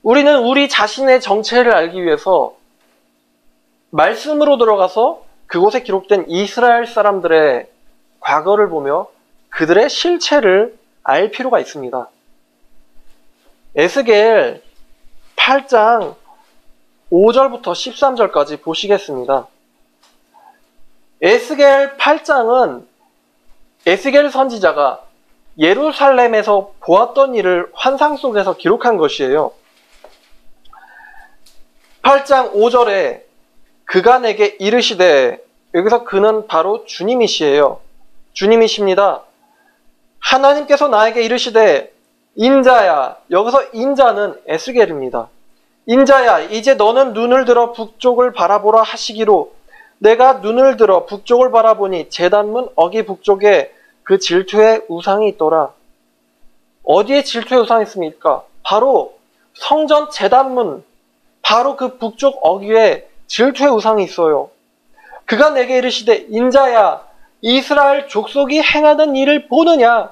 우리는 우리 자신의 정체를 알기 위해서 말씀으로 들어가서 그곳에 기록된 이스라엘 사람들의 과거를 보며 그들의 실체를 알 필요가 있습니다. 에스겔 8장 5절부터 13절까지 보시겠습니다. 에스겔 8장은 에스겔 선지자가 예루살렘에서 보았던 일을 환상 속에서 기록한 것이에요. 8장 5절에 그가 내게 이르시되, 여기서 그는 바로 주님이시에요. 주님이십니다. 하나님께서 나에게 이르시되, 인자야, 여기서 인자는 에스겔입니다. 인자야, 이제 너는 눈을 들어 북쪽을 바라보라 하시기로 내가 눈을 들어 북쪽을 바라보니 제단문 어기 북쪽에 그 질투의 우상이 있더라. 어디에 질투의 우상이 있습니까? 바로 성전 제단문, 바로 그 북쪽 어귀에 질투의 우상이 있어요. 그가 내게 이르시되, 인자야, 이스라엘 족속이 행하는 일을 보느냐?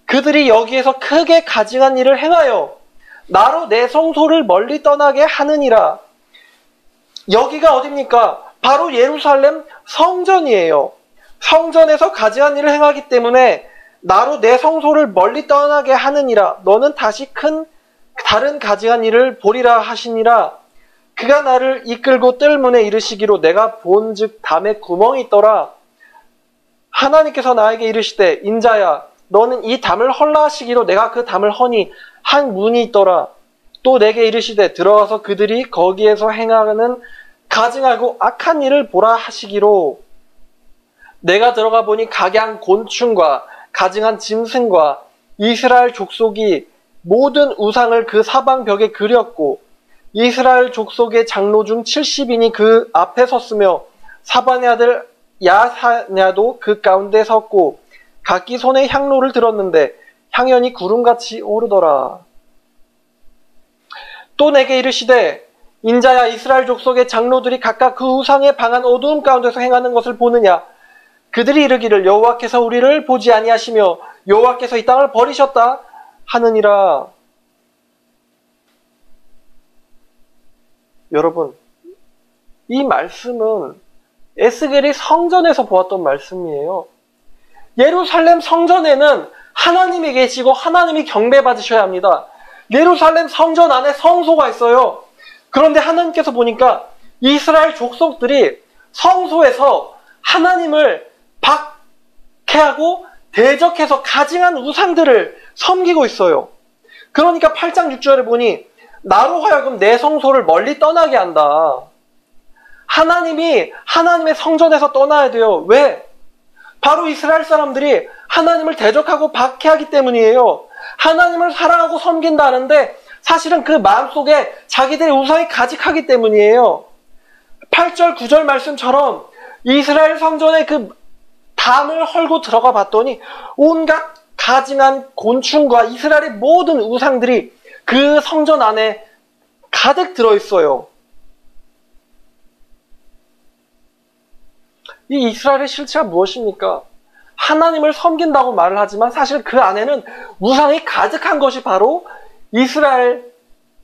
그들이 여기에서 크게 가증한 일을 행하여 나로 내 성소를 멀리 떠나게 하느니라. 여기가 어디입니까? 바로 예루살렘 성전이에요. 성전에서 가증한 일을 행하기 때문에 나로 내 성소를 멀리 떠나게 하느니라. 너는 다시 다른 가증한 일을 보리라 하시니라. 그가 나를 이끌고 뜰문에 이르시기로 내가 본즉 담에 구멍이 있더라. 하나님께서 나에게 이르시되, 인자야, 너는 이 담을 헐라 하시기로 내가 그 담을 허니 한 문이 있더라. 또 내게 이르시되, 들어가서 그들이 거기에서 행하는 가증하고 악한 일을 보라 하시기로 내가 들어가 보니 각양 곤충과 가증한 짐승과 이스라엘 족속이 모든 우상을 그 사방 벽에 그렸고 이스라엘 족속의 장로 중 70인이 그 앞에 섰으며 사반의 아들 야사냐도 그 가운데 섰고 각기 손에 향로를 들었는데 향연이 구름같이 오르더라. 또 내게 이르시되, 인자야, 이스라엘 족속의 장로들이 각각 그 우상의 방한 어두움 가운데서 행하는 것을 보느냐? 그들이 이르기를 여호와께서 우리를 보지 아니하시며 여호와께서 이 땅을 버리셨다 하느니라. 여러분, 이 말씀은 에스겔이 성전에서 보았던 말씀이에요. 예루살렘 성전에는 하나님이 계시고 하나님이 경배받으셔야 합니다. 예루살렘 성전 안에 성소가 있어요. 그런데 하나님께서 보니까 이스라엘 족속들이 성소에서 하나님을 박해하고 대적해서 가증한 우상들을 섬기고 있어요. 그러니까 8장 6절에 보니 나로 하여금 내 성소를 멀리 떠나게 한다. 하나님이 하나님의 성전에서 떠나야 돼요. 왜? 바로 이스라엘 사람들이 하나님을 대적하고 박해하기 때문이에요. 하나님을 사랑하고 섬긴다는데 사실은 그 마음속에 자기들의 우상이 가득하기 때문이에요. 8절 9절 말씀처럼 이스라엘 성전에 그 담을 헐고 들어가 봤더니 온갖 가증한 곤충과 이스라엘의 모든 우상들이 그 성전 안에 가득 들어있어요. 이 이스라엘의 실체가 무엇입니까? 하나님을 섬긴다고 말을 하지만 사실 그 안에는 우상이 가득한 것이 바로 이스라엘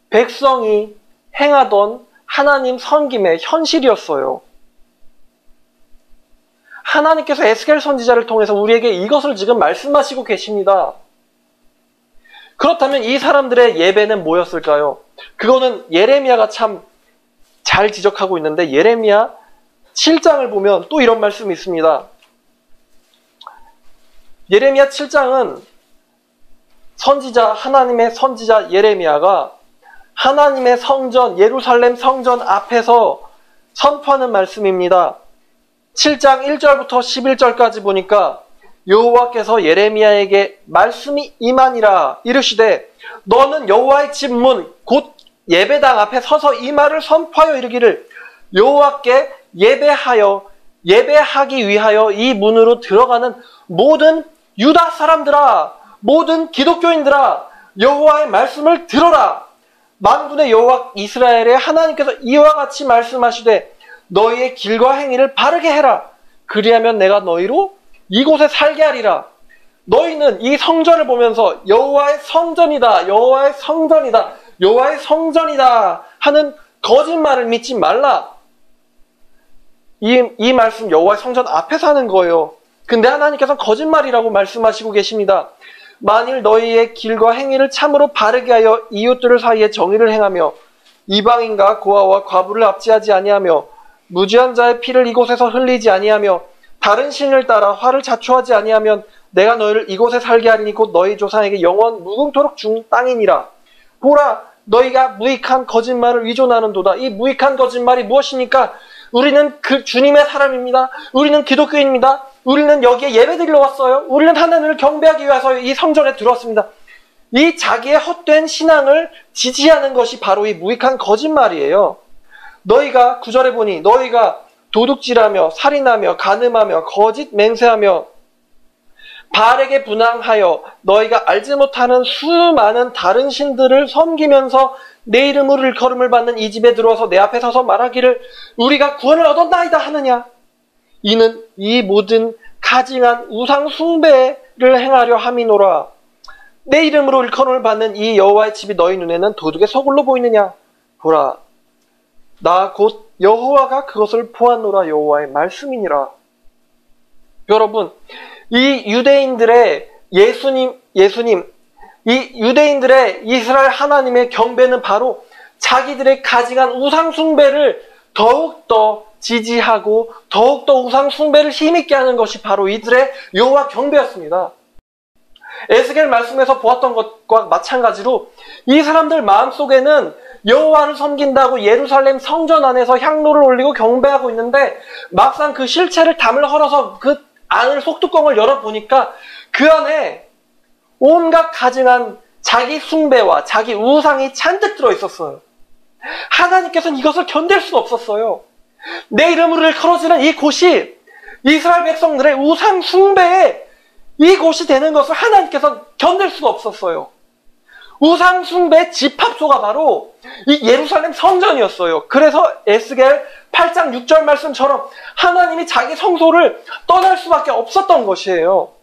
백성이 행하던 하나님 섬김의 현실이었어요. 하나님께서 에스겔 선지자를 통해서 우리에게 이것을 지금 말씀하시고 계십니다. 그렇다면 이 사람들의 예배는 뭐였을까요? 그거는 예레미야가 참 잘 지적하고 있는데 예레미야 7장을 보면 또 이런 말씀이 있습니다. 예레미야 7장은 하나님의 선지자 예레미야가 하나님의 성전, 예루살렘 성전 앞에서 선포하는 말씀입니다. 7장 1절부터 11절까지 보니까 여호와께서 예레미야에게 말씀이 임하니라 이르시되 너는 여호와의 집 문 곧 예배당 앞에 서서 이 말을 선포하여 이르기를 여호와께 예배하기 위하여 이 문으로 들어가는 모든 유다 사람들아, 모든 기독교인들아, 여호와의 말씀을 들어라. 만군의 여호와 이스라엘의 하나님께서 이와 같이 말씀하시되 너희의 길과 행위를 바르게 해라. 그리하면 내가 너희로 이곳에 살게 하리라. 너희는 이 성전을 보면서 여호와의 성전이다, 여호와의 성전이다, 여호와의 성전이다 하는 거짓말을 믿지 말라. 이 말씀 여호와의 성전 앞에서 하는 거예요. 근데 하나님께서 거짓말이라고 말씀하시고 계십니다. 만일 너희의 길과 행위를 참으로 바르게 하여 이웃들 사이에 정의를 행하며 이방인과 고아와 과부를 압제하지 아니하며 무지한 자의 피를 이곳에서 흘리지 아니하며 다른 신을 따라 화를 자초하지 아니하면 내가 너희를 이곳에 살게 하리니 곧 너희 조상에게 영원 무궁토록 준 땅이니라. 보라, 너희가 무익한 거짓말을 위존하는도다. 이 무익한 거짓말이 무엇입니까? 우리는 그 주님의 사람입니다. 우리는 기독교인입니다. 우리는 여기에 예배드리러 왔어요. 우리는 하나님을 경배하기 위해서 이 성전에 들어왔습니다. 이 자기의 헛된 신앙을 지지하는 것이 바로 이 무익한 거짓말이에요. 너희가 9절에 보니 너희가 도둑질하며 살인하며 간음하며 거짓 맹세하며 바알에게 분향하여 너희가 알지 못하는 수많은 다른 신들을 섬기면서 내 이름으로 일컬음을 받는 이 집에 들어와서 내 앞에 서서 말하기를 우리가 구원을 얻었나이다 하느냐. 이는 이 모든 가증한 우상 숭배를 행하려 함이노라. 내 이름으로 일컬음을 받는 이 여호와의 집이 너희 눈에는 도둑의 서굴로 보이느냐. 보라, 나 곧 여호와가 그것을 보았노라. 여호와의 말씀이니라. 여러분, 이 유대인들의 예수님, 이 유대인들의 이스라엘 하나님의 경배는 바로 자기들의 가증한 우상 숭배를 더욱더 지지하고 더욱더 우상 숭배를 힘있게 하는 것이 바로 이들의 여호와 경배였습니다. 에스겔 말씀에서 보았던 것과 마찬가지로 이 사람들 마음속에는 여호와를 섬긴다고 예루살렘 성전 안에서 향로를 올리고 경배하고 있는데 막상 그 실체를 담을 헐어서 그 안을 속뚜껑을 열어보니까 그 안에 온갖 가증한 자기 숭배와 자기 우상이 잔뜩 들어있었어요. 하나님께서는 이것을 견딜 수가 없었어요. 내 이름으로 일컬어지는 이 곳이 이스라엘 백성들의 우상 숭배의 이 곳이 되는 것을 하나님께서 견딜 수가 없었어요. 우상 숭배의 집합소가 바로 이 예루살렘 성전이었어요. 그래서 에스겔 8장 6절 말씀처럼 하나님이 자기 성소를 떠날 수밖에 없었던 것이에요.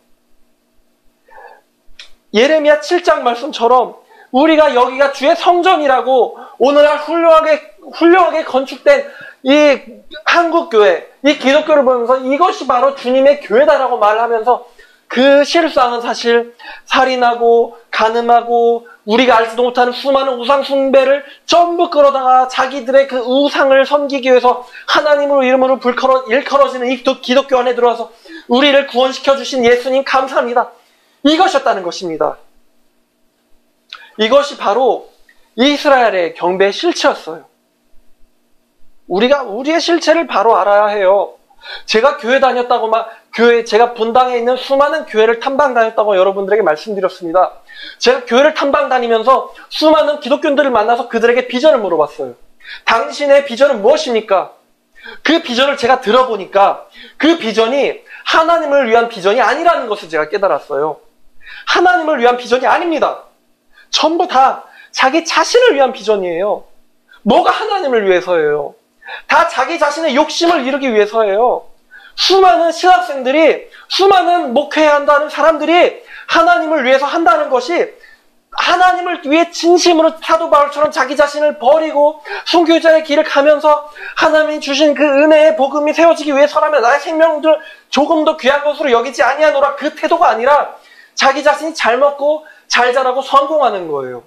예레미야 7장 말씀처럼 우리가 여기가 주의 성전이라고 오늘날 훌륭하게 건축된 이 한국교회, 이 기독교를 보면서 이것이 바로 주님의 교회다라고 말하면서 그 실상은 사실 살인하고 간음하고 우리가 알지도 못하는 수많은 우상 숭배를 전부 끌어다가 자기들의 그 우상을 섬기기 위해서 하나님으로 이름으로 일컬어지는 이 기독교 안에 들어와서 우리를 구원시켜 주신 예수님 감사합니다. 이것이었다는 것입니다. 이것이 바로 이스라엘의 경배의 실체였어요. 우리가 우리의 실체를 바로 알아야 해요. 제가 교회 다녔다고 제가 분당에 있는 수많은 교회를 탐방 다녔다고 여러분들에게 말씀드렸습니다. 제가 교회를 탐방 다니면서 수많은 기독교인들을 만나서 그들에게 비전을 물어봤어요. 당신의 비전은 무엇입니까? 그 비전을 제가 들어보니까 그 비전이 하나님을 위한 비전이 아니라는 것을 제가 깨달았어요. 하나님을 위한 비전이 아닙니다. 전부 다 자기 자신을 위한 비전이에요. 뭐가 하나님을 위해서예요? 다 자기 자신의 욕심을 이루기 위해서예요. 수많은 신학생들이, 수많은 목회해야 한다는 사람들이 하나님을 위해서 한다는 것이 하나님을 위해 진심으로 사도 바울처럼 자기 자신을 버리고 순교자의 길을 가면서 하나님이 주신 그 은혜의 복음이 세워지기 위해서라면 나의 생명들 조금 더 귀한 것으로 여기지 아니하노라, 그 태도가 아니라 자기 자신이 잘 먹고 잘 자라고 성공하는 거예요.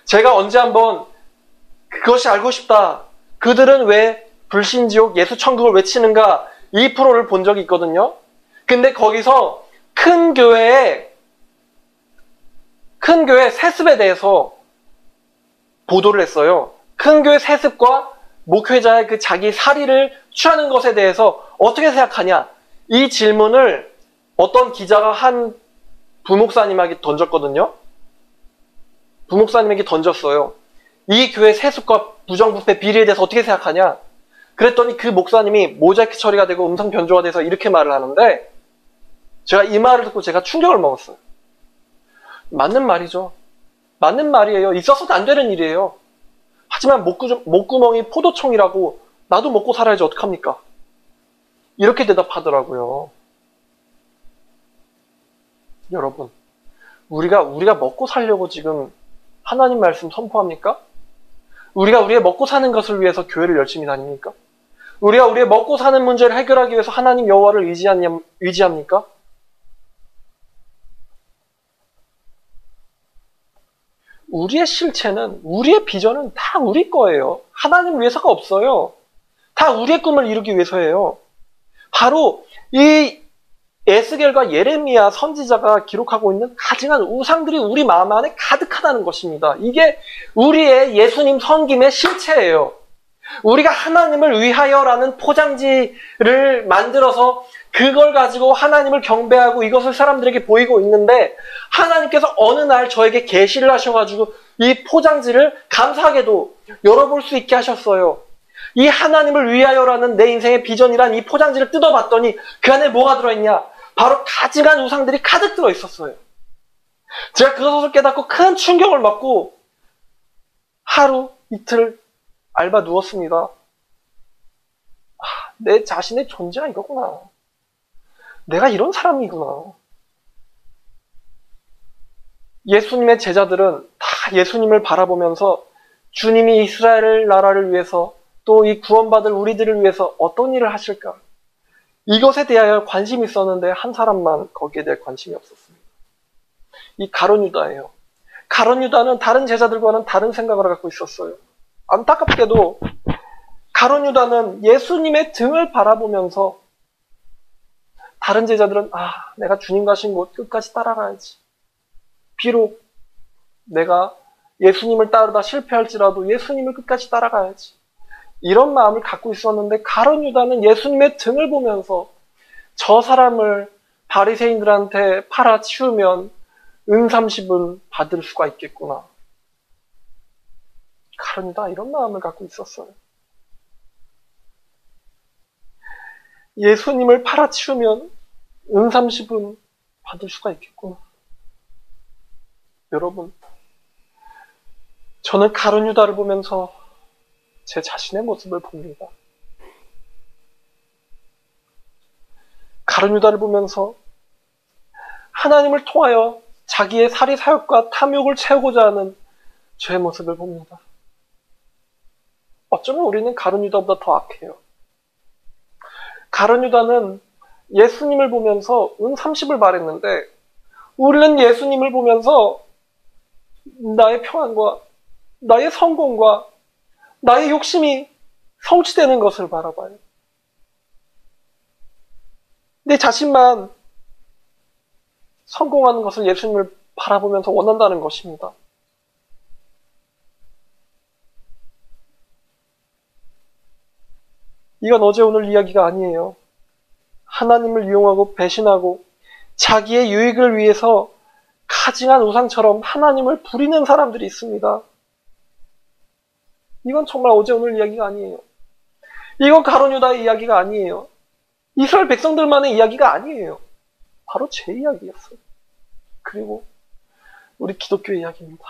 제가 언제 한번 그것이 알고 싶다, 그들은 왜 불신지옥 예수천국을 외치는가, 이 프로를 본 적이 있거든요. 근데 거기서 큰 교회 세습에 대해서 보도를 했어요. 큰 교회 세습과 목회자의 그 자기 사리를 취하는 것에 대해서 어떻게 생각하냐, 이 질문을 어떤 기자가 한 부목사님에게 던졌거든요. 부목사님에게 던졌어요. 이 교회 세습과 부정부패 비리에 대해서 어떻게 생각하냐? 그랬더니 그 목사님이 모자이크 처리가 되고 음성 변조가 돼서 이렇게 말을 하는데, 제가 이 말을 듣고 제가 충격을 먹었어요. 맞는 말이죠. 맞는 말이에요. 있어서는 안 되는 일이에요. 하지만 목구멍이 포도청이라고 나도 먹고 살아야지 어떡합니까? 이렇게 대답하더라고요. 여러분, 우리가 먹고 살려고 지금 하나님 말씀 선포합니까? 우리가 우리의 먹고 사는 것을 위해서 교회를 열심히 다닙니까? 우리가 우리의 먹고 사는 문제를 해결하기 위해서 하나님 여호와를 의지합니까? 우리의 실체는, 우리의 비전은 다 우리 거예요. 하나님 위해서가 없어요. 다 우리의 꿈을 이루기 위해서예요. 바로 이 에스겔과 예레미야 선지자가 기록하고 있는 가증한 우상들이 우리 마음 안에 가득하다는 것입니다. 이게 우리의 예수님 섬김의 실체예요. 우리가 하나님을 위하여라는 포장지를 만들어서 그걸 가지고 하나님을 경배하고 이것을 사람들에게 보이고 있는데 하나님께서 어느 날 저에게 계시를 하셔가지고 이 포장지를 감사하게도 열어볼 수 있게 하셨어요. 이 하나님을 위하여라는 내 인생의 비전이란 이 포장지를 뜯어봤더니 그 안에 뭐가 들어있냐? 바로 가증한 우상들이 가득 들어있었어요. 제가 그것을 깨닫고 큰 충격을 받고 하루 이틀 알바 누웠습니다. 내 자신의 존재가 이거구나. 내가 이런 사람이구나. 예수님의 제자들은 다 예수님을 바라보면서 주님이 이스라엘 나라를 위해서 또 이 구원받을 우리들을 위해서 어떤 일을 하실까? 이것에 대하여 관심이 있었는데 한 사람만 거기에 대해 관심이 없었습니다. 이 가룟 유다예요. 가룟 유다는 다른 제자들과는 다른 생각을 갖고 있었어요. 안타깝게도 가룟 유다는 예수님의 등을 바라보면서 다른 제자들은 내가 주님 가신 곳 끝까지 따라가야지. 비록 내가 예수님을 따르다 실패할지라도 예수님을 끝까지 따라가야지. 이런 마음을 갖고 있었는데 가룟 유다는 예수님의 등을 보면서 저 사람을 바리새인들한테 팔아치우면 은 30은 받을 수가 있겠구나. 가룟 유다 이런 마음을 갖고 있었어요. 예수님을 팔아치우면 은 30은 받을 수가 있겠구나. 여러분, 저는 가룟 유다를 보면서 제 자신의 모습을 봅니다. 가룟 유다를 보면서 하나님을 통하여 자기의 사리 사욕과 탐욕을 채우고자 하는 저의 모습을 봅니다. 어쩌면 우리는 가룟 유다보다 더 악해요. 가룟 유다는 예수님을 보면서 은 30을 말했는데 우리는 예수님을 보면서 나의 평안과 나의 성공과 나의 욕심이 성취되는 것을 바라봐요. 내 자신만 성공하는 것을 예수님을 바라보면서 원한다는 것입니다. 이건 어제 오늘 이야기가 아니에요. 하나님을 이용하고 배신하고 자기의 유익을 위해서 가증한 우상처럼 하나님을 부리는 사람들이 있습니다. 이건 정말 어제 오늘 이야기가 아니에요. 이건 가룟 유다의 이야기가 아니에요. 이스라엘 백성들만의 이야기가 아니에요. 바로 제 이야기였어요. 그리고 우리 기독교의 이야기입니다.